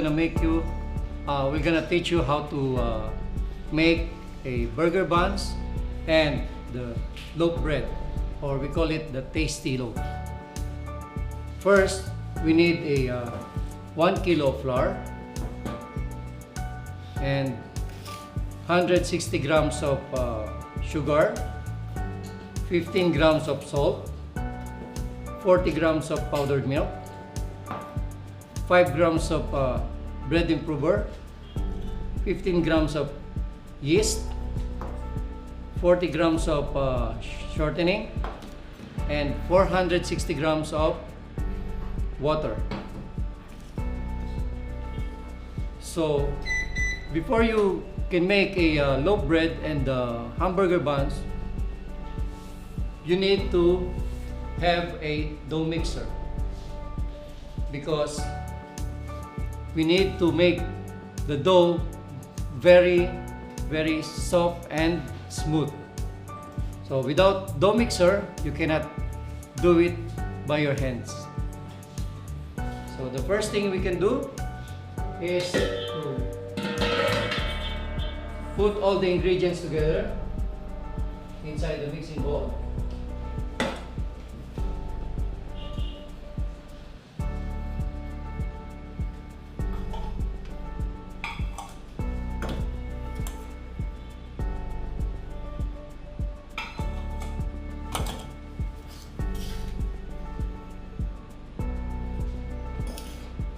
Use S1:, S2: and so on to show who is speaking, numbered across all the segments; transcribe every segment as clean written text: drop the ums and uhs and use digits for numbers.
S1: we're gonna teach you how to make a burger buns and the loaf bread, or we call it the tasty loaf. First, we need a 1 kilo of flour and 160 grams of sugar, 15 grams of salt, 40 grams of powdered milk, 5 grams of bread improver, 15 grams of yeast, 40 grams of shortening, and 460 grams of water. So before you can make a loaf bread and hamburger buns, you need to have a dough mixer, because we need to make the dough very soft and smooth. So without dough mixer, you cannot do it by your hands. So the first thing we can do is to put all the ingredients together inside the mixing bowl.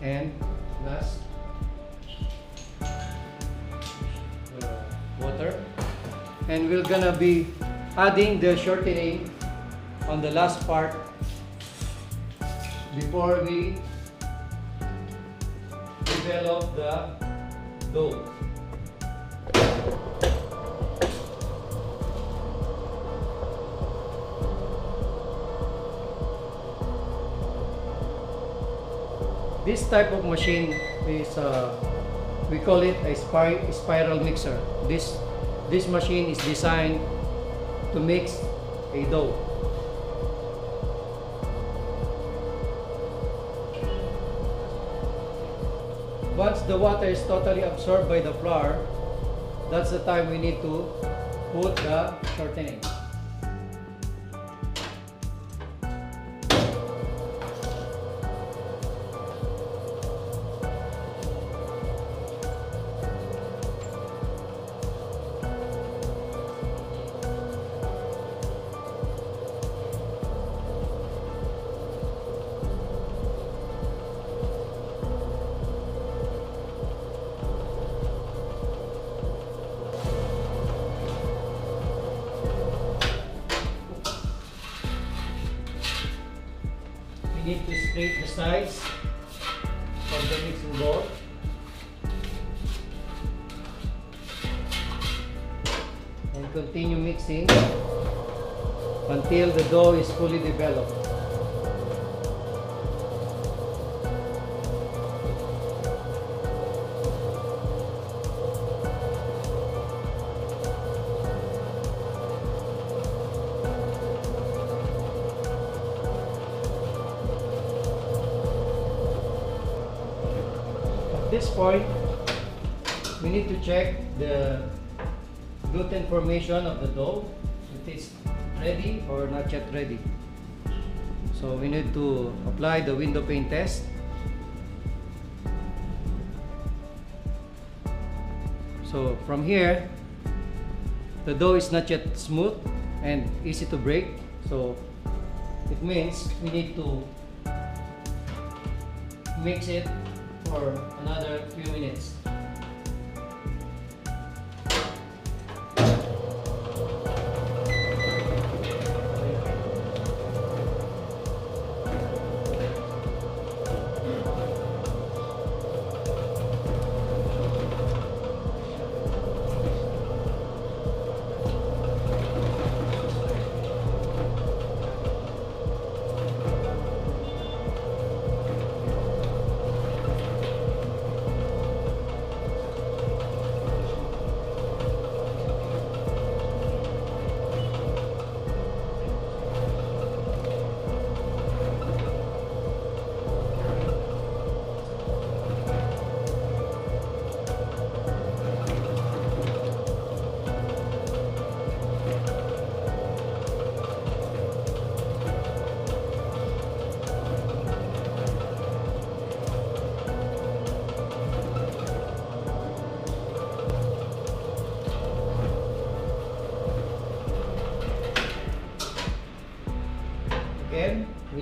S1: And last, water, and we're gonna be adding the shortening on the last part before we develop the dough. This type of machine is, we call it a spiral mixer. This machine is designed to mix a dough. Once the water is totally absorbed by the flour, that's the time we need to put the shortening. We need to scrape the sides of the mixing bowl. And continue mixing until the dough is fully developed. At this point, we need to check the gluten formation of the dough, if it's ready or not yet ready. So we need to apply the window pane test. So from here, the dough is not yet smooth and easy to break. So it means we need to mix it for another few minutes.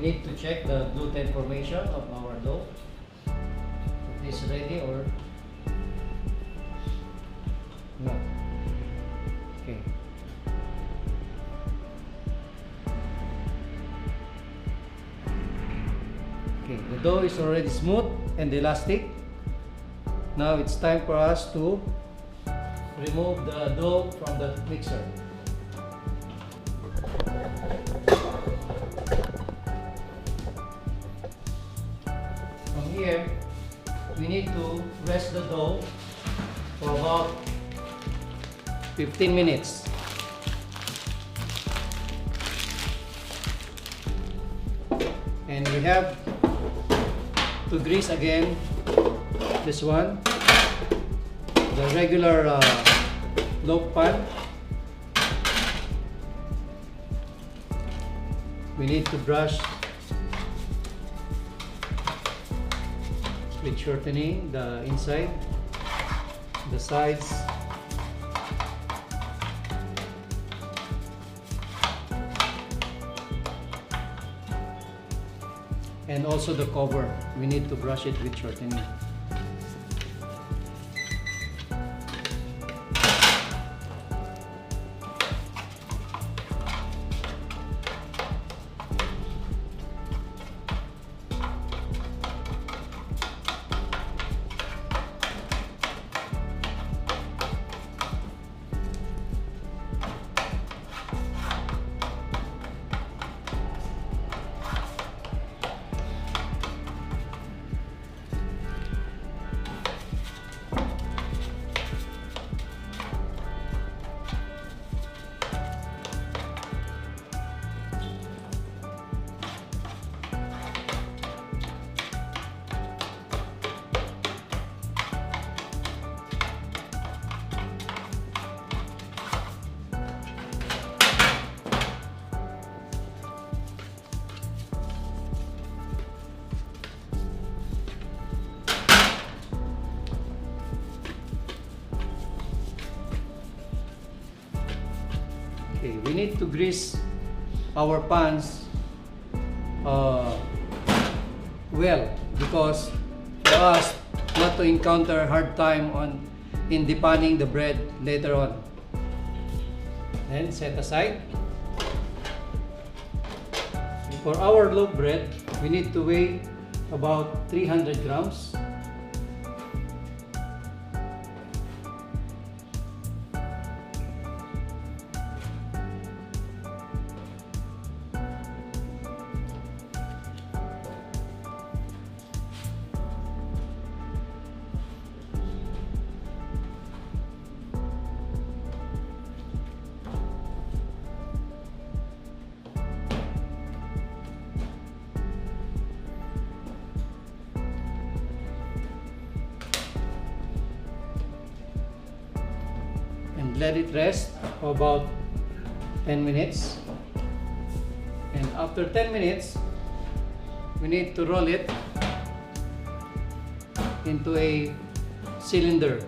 S1: need to check the gluten formation of our dough. Is this ready or no? Okay. Okay, the dough is already smooth and elastic. Now it's time for us to remove the dough from the mixer. From here, we need to rest the dough for about 15 minutes. And we have to grease again this one, the regular loaf pan. We need to brush with shortening the inside, the sides, and also the cover. We need to brush it with shortening. Okay, we need to grease our pans well, because for us not to encounter hard time in depanning the bread later on. Then set aside. For our loaf bread, we need to weigh about 300 grams. Let it rest for about 10 minutes, and after 10 minutes we need to roll it into a cylinder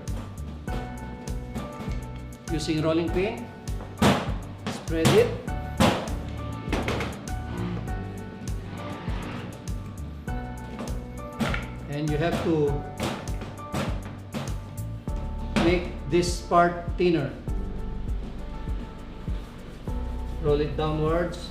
S1: using rolling pin. Spread it, and you have to make this part thinner. Roll it downwards.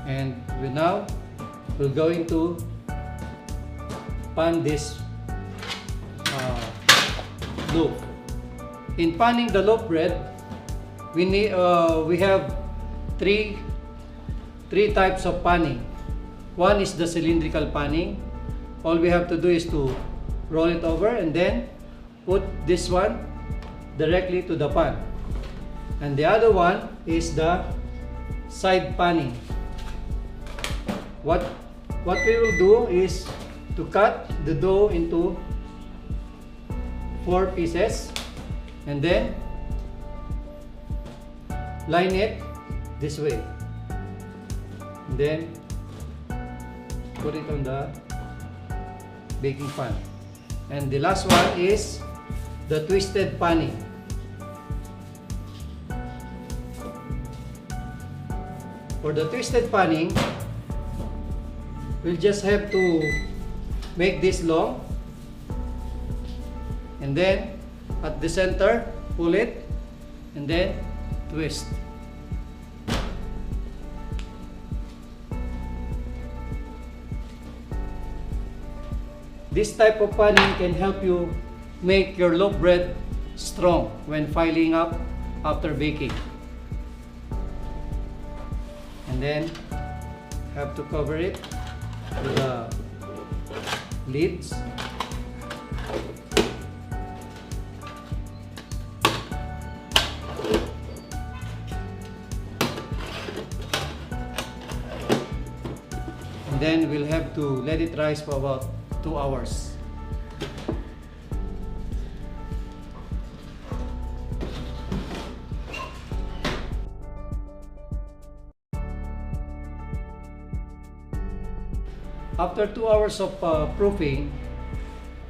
S1: And we're going to pan this loaf. In panning the loaf bread, we have three types of panning. One is the cylindrical panning. All we have to do is to roll it over and then put this one directly to the pan. And the other one is the side panning. What we will do is to cut the dough into 4 pieces and then line it this way. And then put it on the baking pan. And the last one is the twisted panning. For the twisted panning, we'll just have to make this long and then at the center pull it and then twist. This type of panning can help you make your loaf bread strong when filing up after baking. And then have to cover it with the lids. And then we'll have to let it rise for about 2 hours. After 2 hours of proofing,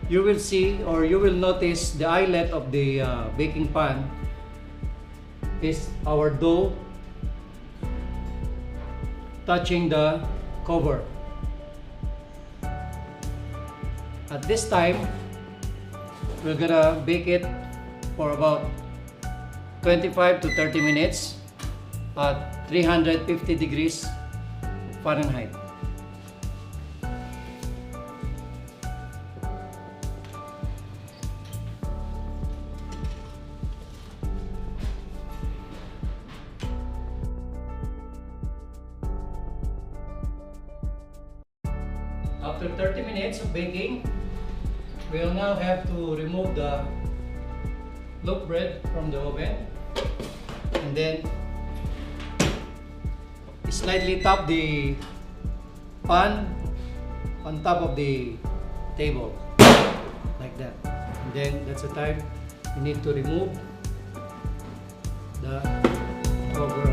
S1: you will see or you will notice the eyelet of the baking pan is our dough touching the cover. At this time, we're gonna bake it for about 25 to 30 minutes at 350 degrees Fahrenheit. After 30 minutes of baking, we'll now have to remove the loaf bread from the oven and then slightly tap the pan on top of the table like that. And then that's the time you need to remove the cover